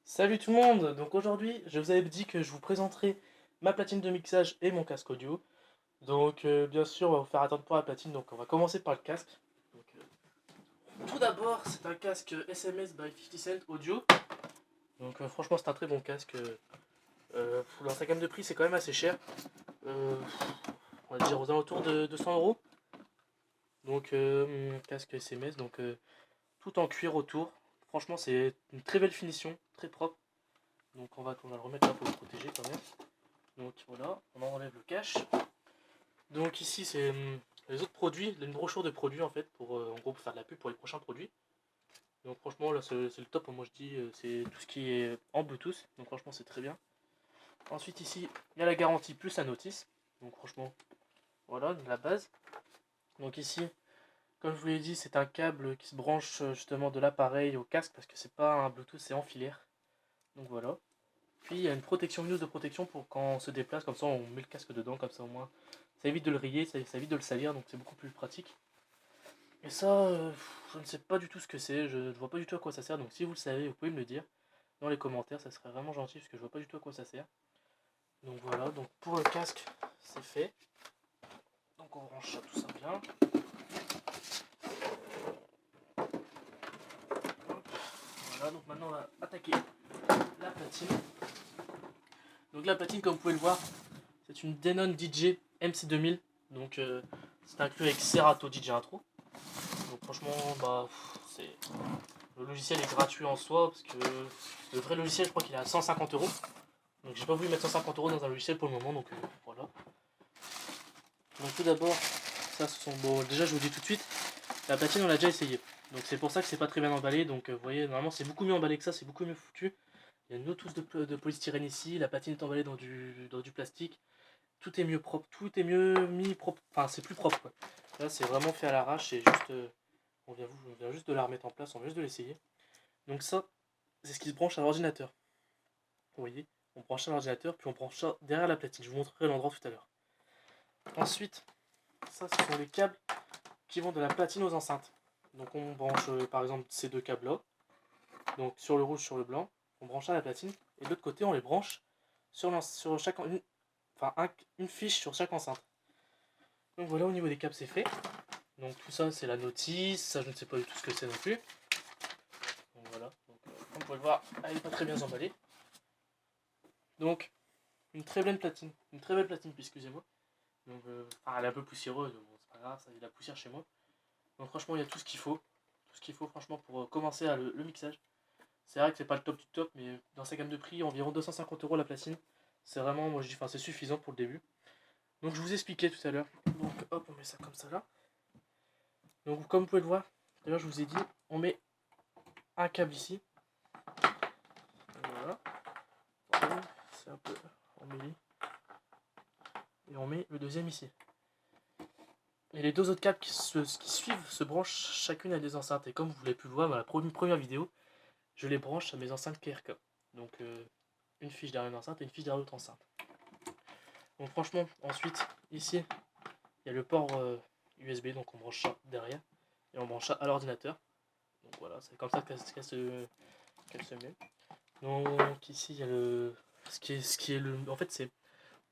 Salut tout le monde. Donc aujourd'hui je vous avais dit que je vous présenterai ma platine de mixage et mon casque audio. Donc bien sûr on va vous faire attendre pour la platine, donc on va commencer par le casque. Donc, tout d'abord c'est un casque SMS by 50 Cent audio. Donc franchement c'est un très bon casque. Dans sa gamme de prix c'est quand même assez cher. On va dire aux alentours de 200 €. Donc casque SMS, donc tout en cuir autour. Franchement c'est une très belle finition, très propre. Donc on va le remettre là pour le protéger quand même. Donc voilà, on enlève le cache. Donc ici c'est les autres produits, une brochure de produits en fait, pour en gros pour faire de la pub pour les prochains produits. Donc franchement là c'est le top, moi je dis, c'est tout ce qui est en Bluetooth, donc franchement c'est très bien. Ensuite ici il y a la garantie plus la notice, donc franchement voilà la base. Donc ici, comme je vous l'ai dit, c'est un câble qui se branche justement de l'appareil au casque, parce que c'est pas un Bluetooth, c'est en filaire. Donc voilà. Puis il y a une protection, une housse de protection pour quand on se déplace, comme ça on met le casque dedans, comme ça au moins ça évite de le rayer, ça évite de le salir, donc c'est beaucoup plus pratique. Et ça, je ne sais pas du tout ce que c'est, je ne vois pas du tout à quoi ça sert, donc si vous le savez, vous pouvez me le dire dans les commentaires, ça serait vraiment gentil, parce que je vois pas du tout à quoi ça sert. Donc voilà, donc pour le casque, c'est fait. Donc on branche ça, tout ça bien. Voilà, donc maintenant on va attaquer la platine. Donc la platine, comme vous pouvez le voir, c'est une Denon DJ MC2000, donc c'est inclus avec Serato DJ Intro. Donc franchement, bah, le logiciel est gratuit en soi, parce que le vrai logiciel, je crois qu'il est à 150 €. Donc j'ai pas voulu mettre 150 € dans un logiciel pour le moment, donc voilà. Donc tout d'abord, ça ce sont, bon, déjà je vous dis tout de suite, la platine on l'a déjà essayé. Donc c'est pour ça que c'est pas très bien emballé, donc vous voyez, normalement c'est beaucoup mieux emballé que ça, c'est beaucoup mieux foutu. Il y a une autre housse de polystyrène ici, la platine est emballée dans du plastique. Tout est mieux propre, tout est mieux mis propre, enfin c'est plus propre quoi. Là c'est vraiment fait à l'arrache, c'est juste, on vient juste de la remettre en place, on vient juste de l'essayer. Donc ça, c'est ce qui se branche à l'ordinateur. Vous voyez, on branche ça à l'ordinateur, puis on branche ça derrière la platine, je vous montrerai l'endroit tout à l'heure. Ensuite, ça ce sont les câbles qui vont de la platine aux enceintes. Donc on branche par exemple ces deux câbles là, donc sur le rouge, sur le blanc, on branche ça à la platine, et de l'autre côté on les branche sur chaque, une fiche sur chaque enceinte. Donc voilà, au niveau des câbles c'est fait. Donc tout ça c'est la notice, ça je ne sais pas du tout ce que c'est non plus. Donc voilà, donc, comme vous pouvez le voir, elle n'est pas très bien emballée. Donc une très belle platine, excusez-moi. Donc elle est un peu poussiéreuse, bon c'est pas grave, ça y a de la poussière chez moi. Donc franchement il y a tout ce qu'il faut, franchement pour commencer le mixage. C'est vrai que c'est pas le top du top, mais dans sa gamme de prix, environ 250 € la platine. C'est vraiment, moi je dis, enfin c'est suffisant pour le début. Donc je vous expliquais tout à l'heure. Donc hop, on met ça comme ça là. Donc comme vous pouvez le voir, d'ailleurs je vous ai dit, on met un câble ici. Voilà. C'est un peu embelli. Et on met le deuxième ici. Et les deux autres câbles qui suivent se branchent chacune à des enceintes. Et comme vous l'avez pu le voir dans la première vidéo, je les branche à mes enceintes KRK. Donc une fiche derrière une enceinte et une fiche derrière l'autre enceinte. Donc franchement, ensuite, ici, il y a le port USB, donc on branche ça derrière. Et on branche ça à l'ordinateur. Donc voilà, c'est comme ça qu'elle se met. Donc ici, il y a ce qui est le... En fait, c'est...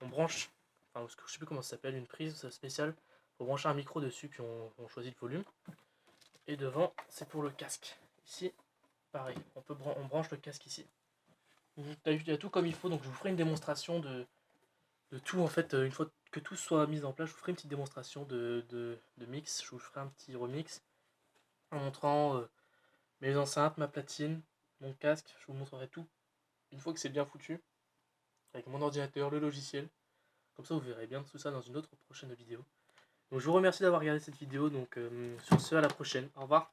On branche... Enfin, je sais plus comment ça s'appelle, une prise spéciale pour brancher un micro dessus, puis on choisit le volume. Et devant, c'est pour le casque. Ici, pareil, on branche le casque ici. Il y a tout comme il faut, donc je vous ferai une démonstration de tout en fait. Une fois que tout soit mis en place, je vous ferai une petite démonstration de mix. Je vous ferai un petit remix en montrant mes enceintes, ma platine, mon casque. Je vous montrerai tout une fois que c'est bien foutu, avec mon ordinateur, le logiciel. Comme ça vous verrez bien tout ça dans une autre prochaine vidéo. Donc je vous remercie d'avoir regardé cette vidéo, donc sur ce, à la prochaine, au revoir.